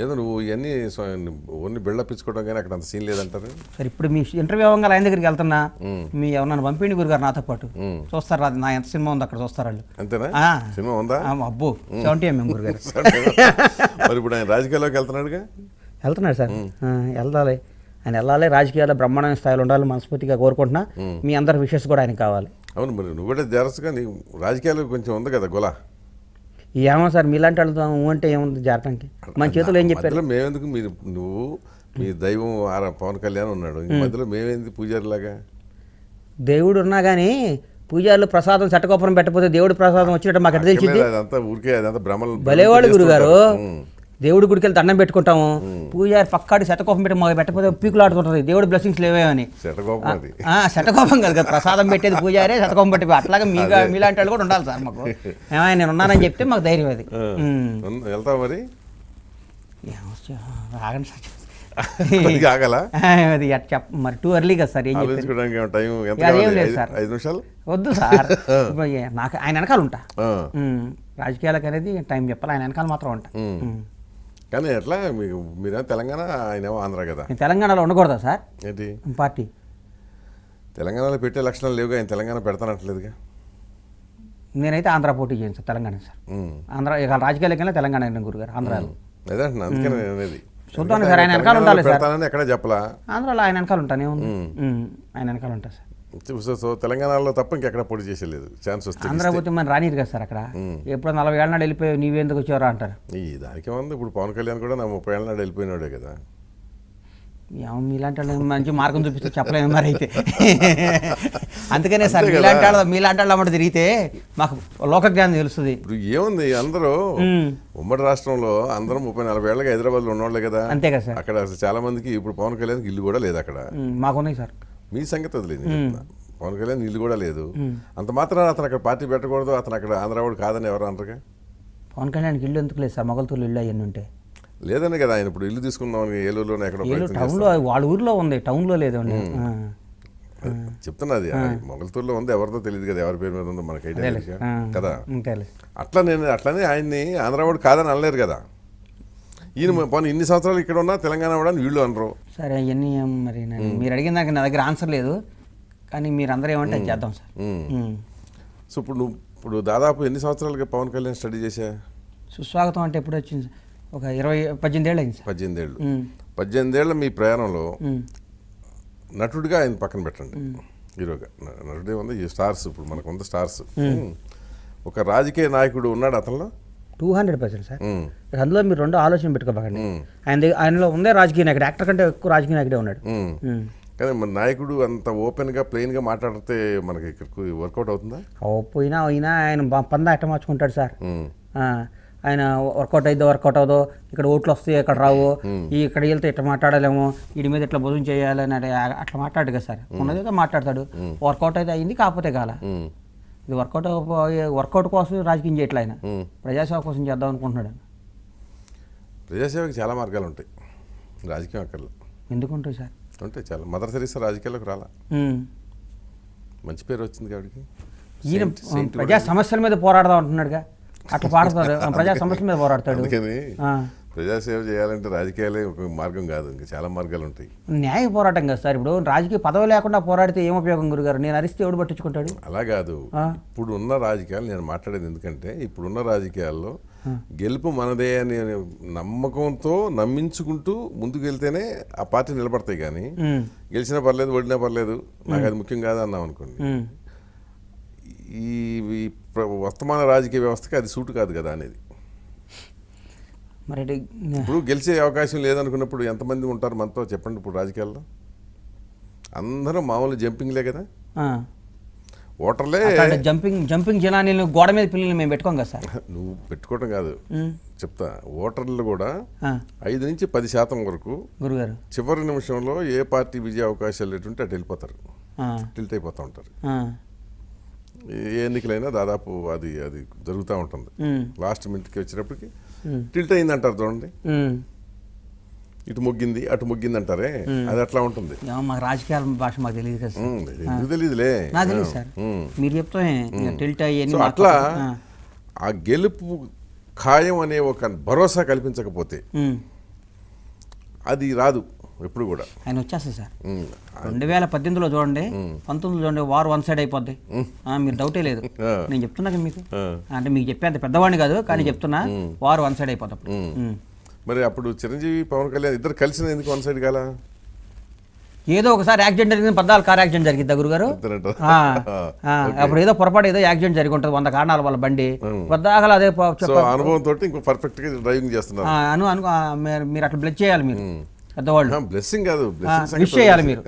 ఏదో నువ్వు ఇవన్నీ ఓన్లీ బిల్డప్ ఇచ్చుకోవడం కానీ అక్కడ అంత సీన్ లేదంటారు. సరే ఇప్పుడు మీ ఇంటర్వ్యూ అవ్వగా ఆయన దగ్గరికి వెళ్తున్నా, మీ ఎవరన్నా పంపిండి గురుగారు నాతో పాటు చూస్తారు. అది నా ఎంత సినిమా ఉంది అక్కడ చూస్తారు వాళ్ళు. అంతేనా? సినిమా ఉందా? అబ్బో 70 mm గురుగారు. మరి ఇప్పుడు ఆయన రాజకీయాల్లోకి వెళ్తున్నాడుగా? వెళ్తున్నాడు సార్, వెళ్ళాలి. ఆయన వెళ్ళాలి, రాజకీయాల్లో బ్రహ్మాండమైన స్థాయిలో ఉండాలి మనస్ఫూర్తిగా కోరుకుంటున్నా. మీ అందరి విషెస్ కూడా ఆయనకి కావాలి. అవును, మరి నువ్వు కూడా జరసగా నీ రాజకీయాలు కొంచెం ఉంది కదా గొల. ఏమో సార్ మీలాంటి వెళ్తాం అంటే ఏముంది జరగడానికి, మన చేతులు ఏం చెప్పారు. మేమెందుకు, నువ్వు మీ దైవం పవన్ కళ్యాణ్ ఉన్నాడు, మధ్యలో మేమేంది పూజారిలాగా? దేవుడు ఉన్నా కానీ పూజారులు ప్రసాదం చట్టకోపరం పెట్టకపోతే దేవుడి ప్రసాదం వచ్చినట్టు మాకు ఎట్లా తెలిసింది? అదంతా ఊరికే, అదంతా భ్రమలు. భలేవాడు గురుగారు, దేవుడి గుడికి వెళ్ళి దండం పెట్టుకుంటాము, పూజారి పక్కాడి శతకోపం పెట్టి మాకు పెట్టకపోతే పీకులు ఆడుతుంటుంది, దేవుడి బ్లెస్సింగ్స్ లేవేమని. శతకోపం కాదు కదా, ప్రసాదం పెట్టేది పూజారే, శతకోపం పెట్టి. అట్లాగే మీలాంటి వాళ్ళు కూడా ఉండాలి సార్ మాకు. ఏమైనా నేను ఉన్నానని చెప్తే మాకు ధైర్యం అది. వెళ్తావు మరి? ఆగండి సార్, ఆగలా అది చెప్ప మరి టూ ఎర్లీ కదా సార్. ఏం లేదు సార్, 5 నిమిషాలు వద్దు సార్. నాకు ఆయన వెనకాల ఉంటా, రాజకీయాలకు అనేది టైం చెప్పాలి, ఆయన వెనకాల మాత్రం ఉంటా. కానీ ఎట్లా మీరేమో తెలంగాణ, ఆయనేమో ఆంధ్ర కదా. తెలంగాణలో ఉండకూడదా సార్ ఏంటి పార్టీ? తెలంగాణలో పెట్టే లక్షణాలు లేవుగా, ఆయన తెలంగాణ పెడతానట్లేదుగా. నేనైతే ఆంధ్ర పోటీ చేయను సార్, తెలంగాణ సార్. ఆంధ్ర ఇక రాజకీయాలకైనా తెలంగాణ గురుగారు, ఆంధ్రాలో అదేంటున్నా. అందుకని అనేది చూద్దాం సార్, ఆయన వెనకాల ఉండాలి సార్. ఎక్కడ చెప్పలా, ఆంధ్రాలో ఆయన వెనకాల ఉంటాను, ఆయన వెనకాల ఉంటా సార్. సో తెలంగాణలో తప్ప ఇంకెక్కడ పోటీ చేసేలేదు, ఛాన్స్ వస్తే. ఆంధ్ర పోతే మనం రానిరు కదా సార్, అక్కడ ఎప్పుడు 40 ఏళ్ళ నాడు వెళ్ళిపోయి నీవెందుకు వచ్చారా అంటారు. దానికి ఉంది. ఇప్పుడు పవన్ కళ్యాణ్ కూడా నా 30 ఏళ్ళ నాడు వెళ్ళిపోయినాడే కదా. మీలాంటి వాళ్ళు మంచి మార్గం చూపిస్తే చెప్పలేము మరి అయితే. అందుకనే సార్ మీలాంటి వాళ్ళు అమ్మటి తిరిగితే మాకు లోక జ్ఞానం తెలుస్తుంది. ఇప్పుడు ఏముంది, అందరూ ఉమ్మడి రాష్ట్రంలో అందరూ 30-40 ఏళ్ళకి హైదరాబాద్లో ఉన్నవాళ్ళే కదా. అంతే కదా సార్. అక్కడ చాలా మందికి ఇప్పుడు పవన్ కళ్యాణ్కి ఇల్లు కూడా లేదు అక్కడ. మాకున్నాయి సార్, మీ సంగతి వదిలేదు. పవన్ కళ్యాణ్ ఇల్లు కూడా లేదు. అంత మాత్రాన అతను అక్కడ పార్టీ పెట్టకూడదు, అతను అక్కడ ఆంధ్రావాడు కాదని ఎవరు అనరుగా. పవన్ కళ్యాణ్కి ఇల్లు ఎందుకు లేదు సార్? మొగల్తూరు ఇల్లు అవన్నీ ఉంటే లేదని కదా ఆయన ఇప్పుడు ఇల్లు తీసుకుందామని ఏలూరులోనే ఎక్కడో టౌన్లో, వాళ్ళ ఊర్లో ఉంది, టౌన్లో లేదండి. చెప్తున్నది మొగల్తూరులో ఉంది, ఎవరితో తెలియదు కదా, ఎవరి పేరు మీద ఉందో మనకి ఐడియా కదా. అట్లనే ఆయన్ని ఆంధ్రావాడు కాదని అనలేరు కదా. ఈయన పోనీ ఇన్ని సంవత్సరాలు ఇక్కడ ఉన్నా తెలంగాణ కూడా వీళ్ళు అనరు. సరే అవన్నీ మరి మీరు అడిగిన దానికి నా దగ్గర ఆన్సర్ లేదు, కానీ మీరు అందరూ ఏమంటే చేద్దాం సార్. సో ఇప్పుడు దాదాపు ఎన్ని సంవత్సరాలుగా పవన్ కళ్యాణ్ స్టడీ చేశా? సుస్వాగతం అంటే ఎప్పుడు వచ్చింది? ఒక 18 ఏళ్ళు అయింది సార్. 18 ఏళ్ళ మీ ప్రయాణంలో నటుడిగా ఆయన పక్కన పెట్టండి, హీరోగా. నటుడే ఉంది, ఈ స్టార్స్ ఇప్పుడు మనకు ఉంది స్టార్స్. ఒక రాజకీయ నాయకుడు ఉన్నాడు అతనిలో 200% సార్. అందులో మీరు రెండో ఆలోచన పెట్టుకోబాకండి. ఆయనలో ఉందే రాజకీయ నాయకుడు, యాక్టర్ కంటే ఎక్కువ రాజకీయ నాయకుడే ఉన్నాడు. కానీ మన నాయకుడు అంత ఓపెన్గా ప్లెయిన్గా మాట్లాడితే మనకి ఇక్కడికి వర్కౌట్ అవుతుందా? పోయినా ఆయన పందా ఎట్ట మార్చుకుంటాడు సార్. ఆయన వర్కౌట్ అయిద్దో వర్కౌట్ అవుదో, ఇక్కడ ఓట్లు వస్తాయి ఇక్కడ రావు, ఇక్కడ వెళ్తే ఇట్లా మాట్లాడలేము, వీడి మీద ఇట్లా భోజనం చేయాలని అట్లా మాట్లాడు కదా సార్. ఉన్నదేదో మాట్లాడతాడు, వర్కౌట్ అయితే అయింది, కాకపోతే కాల. ఇది వర్కౌట్ కోసం రాజకీయం చేయట్లే, ఆయన ప్రజాసేవ కోసం చేద్దాం అనుకుంటున్నాడు. ప్రజాసేవకి చాలా మార్గాలు ఉంటాయి, రాజకీయం అక్కర్లో. ఎందుకుంటాయి సార్? ఉంటాయి చాలా. మదర్ తెరీసా రాజకీయాల్లోకి రాలా, మంచి పేరు వచ్చింది కాబట్టి. ఈయన ప్రజా సమస్యల మీద పోరాడదాం అంటున్నాడుగా, అట్లా పాడతాడు, ప్రజా సమస్యల మీద పోరాడతాడు. అందుకని ప్రజాసేవ చేయాలంటే రాజకీయాలే ఒక మార్గం కాదు, ఇంకా చాలా మార్గాలు ఉంటాయి. న్యాయ పోరాటం కదా సార్. ఇప్పుడు రాజకీయ పదవి లేకుండా పోరాడితే ఏం ఉపయోగం గురుగారు? నేను అరిస్తే ఎవడు పట్టించుకుంటాడు? అలా కాదు, ఇప్పుడున్న రాజకీయాలు నేను మాట్లాడేది ఎందుకంటే, ఇప్పుడున్న రాజకీయాల్లో గెలుపు మనదే అని నమ్మకంతో నమ్మించుకుంటూ ముందుకు వెళ్తేనే ఆ పార్టీ నిలబడతాయి. కానీ గెలిచినా పర్లేదు, ఓడినా పర్లేదు, నాకు అది ముఖ్యం కాదు అన్నాం అనుకోండి, ఈ వర్తమాన రాజకీయ వ్యవస్థకి అది సూటు కాదు కదా అనేది. మరి ఇప్పుడు గెలిచే అవకాశం లేదనుకున్నప్పుడు ఎంతమంది ఉంటారు మనతో చెప్పండి? ఇప్పుడు రాజకీయాల్లో అందరూ మామూలు జంపింగ్లే కదా, ఓటర్లే. జంపింగ్ జనాన్ని గోడ మీద పిల్లల్ని మేము పెట్టుకోం కదా సార్. నువ్వు పెట్టుకోవటం కాదు చెప్తా, ఓటర్లు కూడా 5 నుంచి 10% వరకు గురుగారు చివరి నిమిషంలో ఏ పార్టీ విజయ అవకాశాలు లేటుంటే అటు వెళ్ళిపోతారు, టిల్ట్ అయిపోతూ ఉంటారు. ఏ ఎన్నికలైనా దాదాపు అది జరుగుతూ ఉంటుంది. లాస్ట్ మినిట్కి వచ్చినప్పటికి టిల్ట్ అయింది అంటారు చూడండి, ఇటు మొగ్గింది అటు మొగ్గింది అంటారే, అది అట్లా ఉంటుంది. మాకు రాజకీయాల భాష మాకు తెలియదు కదా సార్. ఎందుకు తెలియదులే, నాకు తెలియదు సార్, మీరు చెప్తే టిల్ట్ అయ్యి. అట్లా ఆ గెలుపు ఖాయం అనే ఒక భరోసా కల్పించకపోతే అది రాదు ఎప్పుడు కూడా. ఆయన వచ్చేస్తుంది సార్. ఉమ్. 2018లో చూడండి, 19లో చూడండి, వార్ వన్ సైడ్ అయిపోద్ది. మీరు డౌటే లేదు, నేను చెప్తున్నా కదా మీకు. అంటే మీకు చెప్పేంత పెద్దవాడిని కాదు కానీ చెప్తున్నా, వార్ వన్ సైడ్ అయిపోద్ది అప్పుడు. మరి అప్పుడు చిరంజీవి పవన్ కళ్యాణ్ ఇద్దరు కలిసిన ఎందుకు వన్ సైడ్ కాలా? ఏదో ఒకసారి యాక్సిడెంట్ జరిగింది, 14 కార్ యాక్సిడెంట్ జరిగింది గురుగారు. అప్పుడు ఏదో పొరపాటు ఏదో యాక్సిడెంట్ జరిగి ఉంటుంది 100 కారణాల వల్ల బండి వద్దాకలు అదే అనుభవంతో ఇంకో పర్ఫెక్ట్ గా డ్రైవింగ్ చేస్తున్నారు. మీరు అట్లా బ్లెస్ చేయాలి, మీరు పెద్దవాళ్ళు బ్లెస్సింగ్ కాదు, విష్ చేయాలి మీరు.